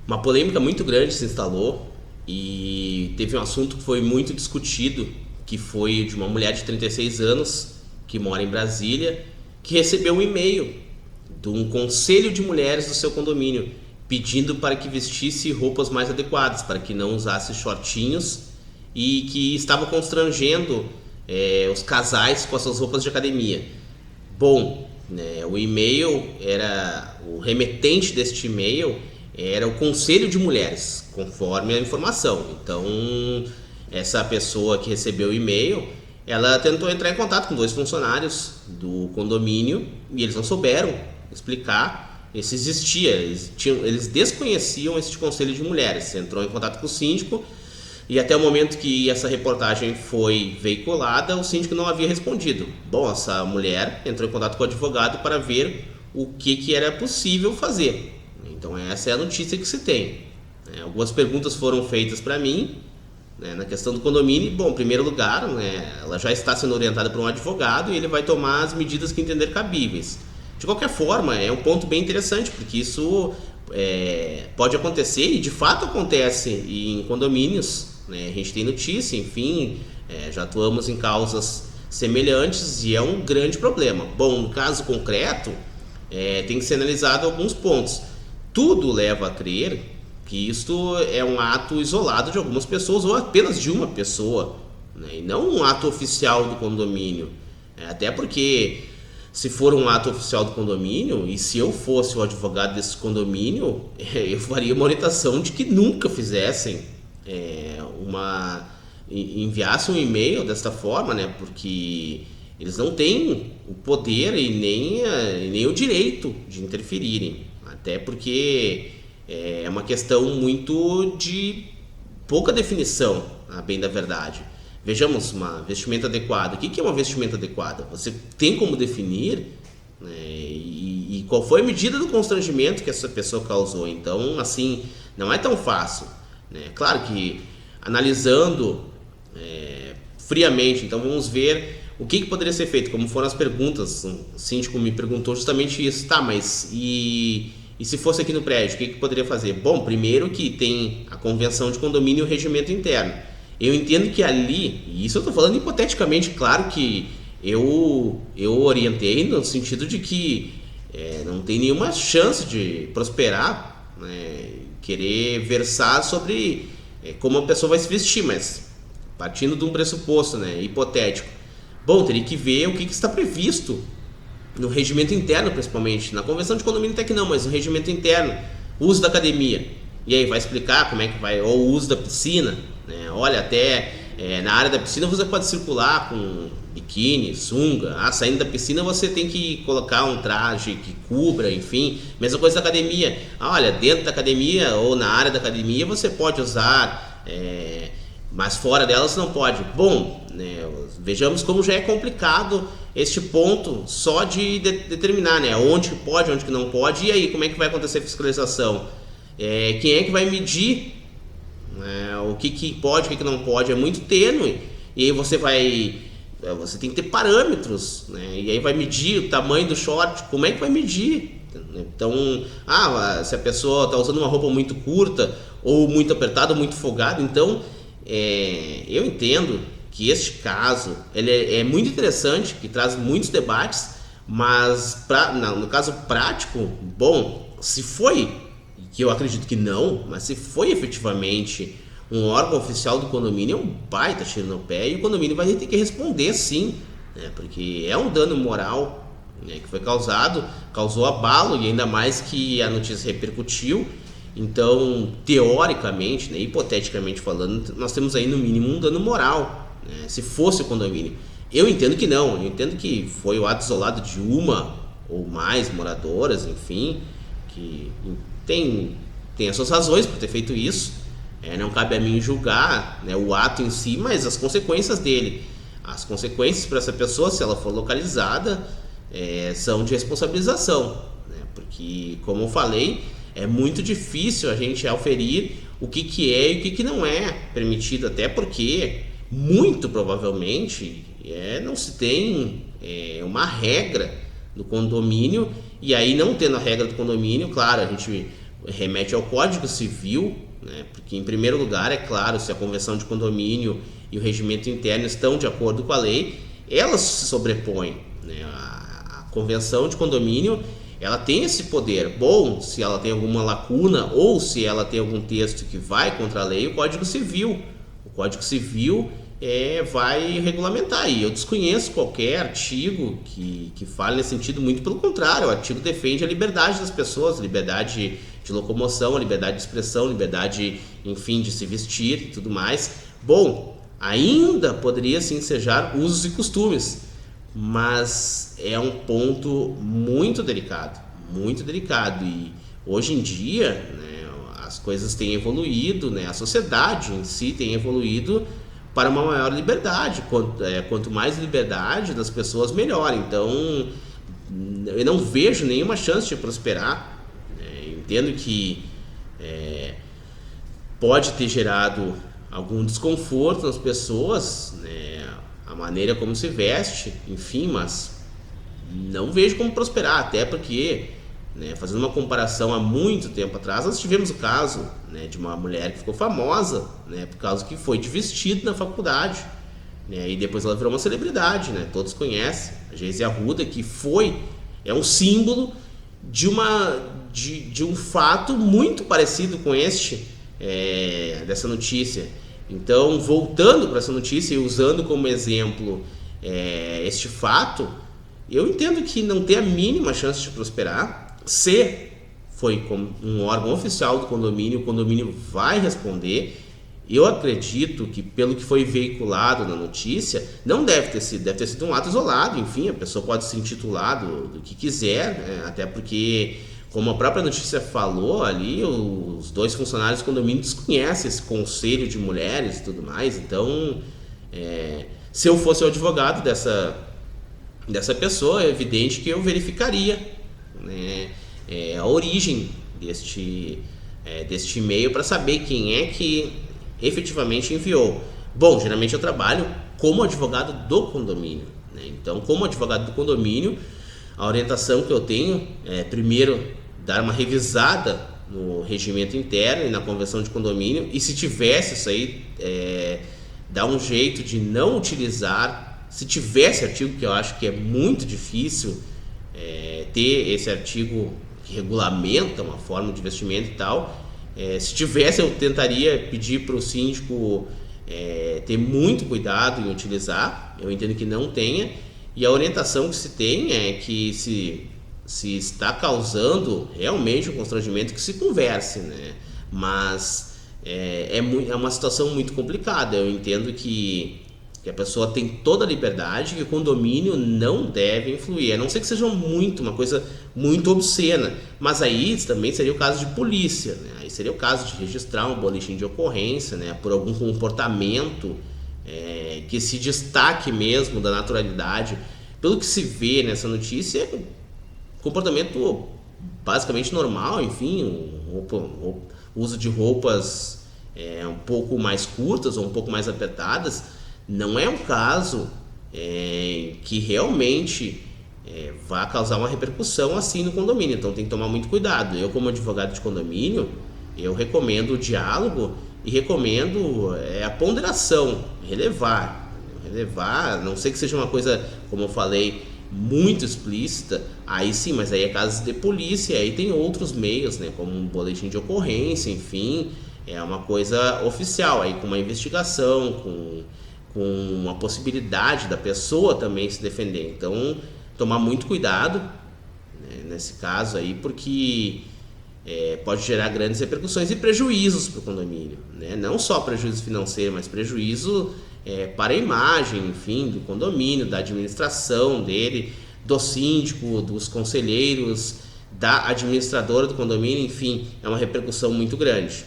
Uma polêmica muito grande se instalou e teve um assunto que foi muito discutido, que foi de uma mulher de 36 anos que mora em Brasília, que recebeu um e-mail de um conselho de mulheres do seu condomínio pedindo para que vestisse roupas mais adequadas, para que não usasse shortinhos e que estava constrangendo os casais com as suas roupas de academia. Bom, né, o e-mail era o remetente deste e-mail era o Conselho de Mulheres, conforme a informação. Então, essa pessoa que recebeu o e-mail, ela tentou entrar em contato com 2 funcionários do condomínio e eles não souberam explicar se existia. Eles desconheciam este Conselho de Mulheres. Entrou em contato com o síndico e até o momento que essa reportagem foi veiculada, o síndico não havia respondido. Bom, essa mulher entrou em contato com o advogado para ver o que era possível fazer. Então essa é a notícia que se tem. Algumas perguntas foram feitas para mim, né, na questão do condomínio. Bom, em primeiro lugar, né, ela já está sendo orientada por um advogado e ele vai tomar as medidas que entender cabíveis. De qualquer forma, é um ponto bem interessante, porque isso pode acontecer e de fato acontece em condomínios, né? A gente tem notícia, enfim, já atuamos em causas semelhantes e é um grande problema. Bom, no caso concreto, tem que ser analisado alguns pontos. Tudo leva a crer que isto é um ato isolado de algumas pessoas ou apenas de uma pessoa, né? E não um ato oficial do condomínio. Até porque se for um ato oficial do condomínio e se eu fosse o advogado desse condomínio, eu faria uma orientação de que nunca fizessem enviassem um e-mail desta forma, né? Porque eles não têm o poder e nem o direito de interferirem. Até porque é uma questão muito de pouca definição, a bem da verdade. Vejamos, uma vestimenta adequada. O que é uma vestimenta adequada? Você tem como definir, né, e qual foi a medida do constrangimento que essa pessoa causou. Então, assim, não é tão fácil, né? Claro que analisando friamente, então vamos ver o que poderia ser feito, como foram as perguntas. O síndico me perguntou justamente isso. Tá, mas e se fosse aqui no prédio, o que poderia fazer? Bom, primeiro que tem a convenção de condomínio e o regimento interno. Eu entendo que ali, e isso eu estou falando hipoteticamente, claro que eu orientei no sentido de que não tem nenhuma chance de prosperar, né, querer versar sobre como a pessoa vai se vestir, mas partindo de um pressuposto, né, hipotético. Bom, teria que ver o que está previsto no regimento interno, principalmente. Na convenção de condomínio até que não, mas no regimento interno, uso da academia. E aí vai explicar como é que vai, ou o uso da piscina, né? Olha, até na área da piscina você pode circular com biquíni, sunga. Saindo da piscina você tem que colocar um traje que cubra, enfim. Mesma coisa da academia. Olha, dentro da academia ou na área da academia você pode usar, mas fora dela você não pode. Bom, né, vejamos como já é complicado este ponto só de determinar, né, onde que pode, onde que não pode. E aí, como é que vai acontecer a fiscalização? Quem é que vai medir o que pode, o que não pode? É muito tênue. E aí você tem que ter parâmetros, né? E aí vai medir o tamanho do short. Como é que vai medir? Então, se a pessoa está usando uma roupa muito curta ou muito apertada ou muito folgada, então eu entendo que este caso ele é muito interessante, que traz muitos debates, mas no caso prático, bom, se foi, que eu acredito que não, mas se foi efetivamente um órgão oficial do condomínio, é um baita tiro no pé, e o condomínio vai ter que responder sim, né, porque é um dano moral, né, que foi causou abalo, e ainda mais que a notícia repercutiu. Então, teoricamente, né, hipoteticamente falando, nós temos aí no mínimo um dano moral, né, se fosse o condomínio. Eu entendo que não, eu entendo que foi o ato isolado de uma ou mais moradoras, enfim, que tem as suas razões por ter feito isso. Não cabe a mim julgar, né, o ato em si, mas as consequências dele. As consequências para essa pessoa, se ela for localizada, são de responsabilização, né, porque, como eu falei, é muito difícil a gente auferir o que é e o que não é permitido, até porque, muito provavelmente, não se tem uma regra do condomínio, e aí não tendo a regra do condomínio, claro, a gente remete ao Código Civil, né? Porque, em primeiro lugar, é claro, se a convenção de condomínio e o regimento interno estão de acordo com a lei, elas se sobrepõem, né? A convenção de condomínio, ela tem esse poder. Bom, se ela tem alguma lacuna ou se ela tem algum texto que vai contra a lei, o Código Civil vai regulamentar. E eu desconheço qualquer artigo que fale nesse sentido, muito pelo contrário. O artigo defende a liberdade das pessoas, liberdade de locomoção, a liberdade de expressão, liberdade, enfim, de se vestir e tudo mais. Bom, ainda poderia se ensejar usos e costumes, mas é um ponto muito delicado, e hoje em dia, né, as coisas têm evoluído, né, a sociedade em si tem evoluído para uma maior liberdade. Quanto mais liberdade das pessoas, melhor. Então, eu não vejo nenhuma chance de prosperar. Entendo que pode ter gerado algum desconforto nas pessoas, né, a maneira como se veste, enfim, mas não vejo como prosperar, até porque, né, fazendo uma comparação, há muito tempo atrás, nós tivemos o caso, né, de uma mulher que ficou famosa, né, por causa que foi de vestido na faculdade, né, e depois ela virou uma celebridade, né, todos conhecem, a Geise Arruda, que é um símbolo de um fato muito parecido com dessa notícia. Então, voltando para essa notícia e usando como exemplo este fato, eu entendo que não tem a mínima chance de prosperar. Se foi com um órgão oficial do condomínio, o condomínio vai responder. Eu acredito que, pelo que foi veiculado na notícia, não deve ter sido um ato isolado. Enfim, a pessoa pode se intitular do que quiser, né? Até porque, como a própria notícia falou ali, os 2 funcionários do condomínio desconhecem esse conselho de mulheres e tudo mais. Então, se eu fosse o advogado dessa pessoa, é evidente que eu verificaria, né, a origem deste e-mail para saber quem é que efetivamente enviou. Bom, geralmente eu trabalho como advogado do condomínio, né? Então, como advogado do condomínio, a orientação que eu tenho é, primeiro, dar uma revisada no regimento interno e na convenção de condomínio, e se tivesse isso aí, dar um jeito de não utilizar. Se tivesse artigo, que eu acho que é muito difícil ter esse artigo que regulamenta uma forma de investimento e tal, se tivesse, eu tentaria pedir para o síndico ter muito cuidado em utilizar. Eu entendo que não tenha, e a orientação que se tem é que se está causando realmente um constrangimento, que se converse, né? Mas é uma situação muito complicada. Eu entendo que a pessoa tem toda a liberdade, que o condomínio não deve influir, a não ser que seja uma coisa muito obscena, mas aí também seria o caso de polícia, né? Aí seria o caso de registrar um boletim de ocorrência, né, por algum comportamento que se destaque mesmo da naturalidade. Pelo que se vê nessa notícia, é um comportamento basicamente normal, enfim, o uso de roupas um pouco mais curtas ou um pouco mais apertadas. Não é um caso que realmente vá causar uma repercussão assim no condomínio, então tem que tomar muito cuidado. Eu, como advogado de condomínio, eu recomendo o diálogo e recomendo a ponderação, relevar, a não ser que seja uma coisa, como eu falei, muito explícita, aí sim, mas aí é caso de polícia, aí tem outros meios, né, como um boletim de ocorrência, enfim, é uma coisa oficial, aí com uma investigação, com a possibilidade da pessoa também se defender. Então, tomar muito cuidado, né, nesse caso aí, porque pode gerar grandes repercussões e prejuízos para o condomínio, né? Não só prejuízo financeiro, mas prejuízo para a imagem, enfim, do condomínio, da administração dele, do síndico, dos conselheiros, da administradora do condomínio, enfim, é uma repercussão muito grande.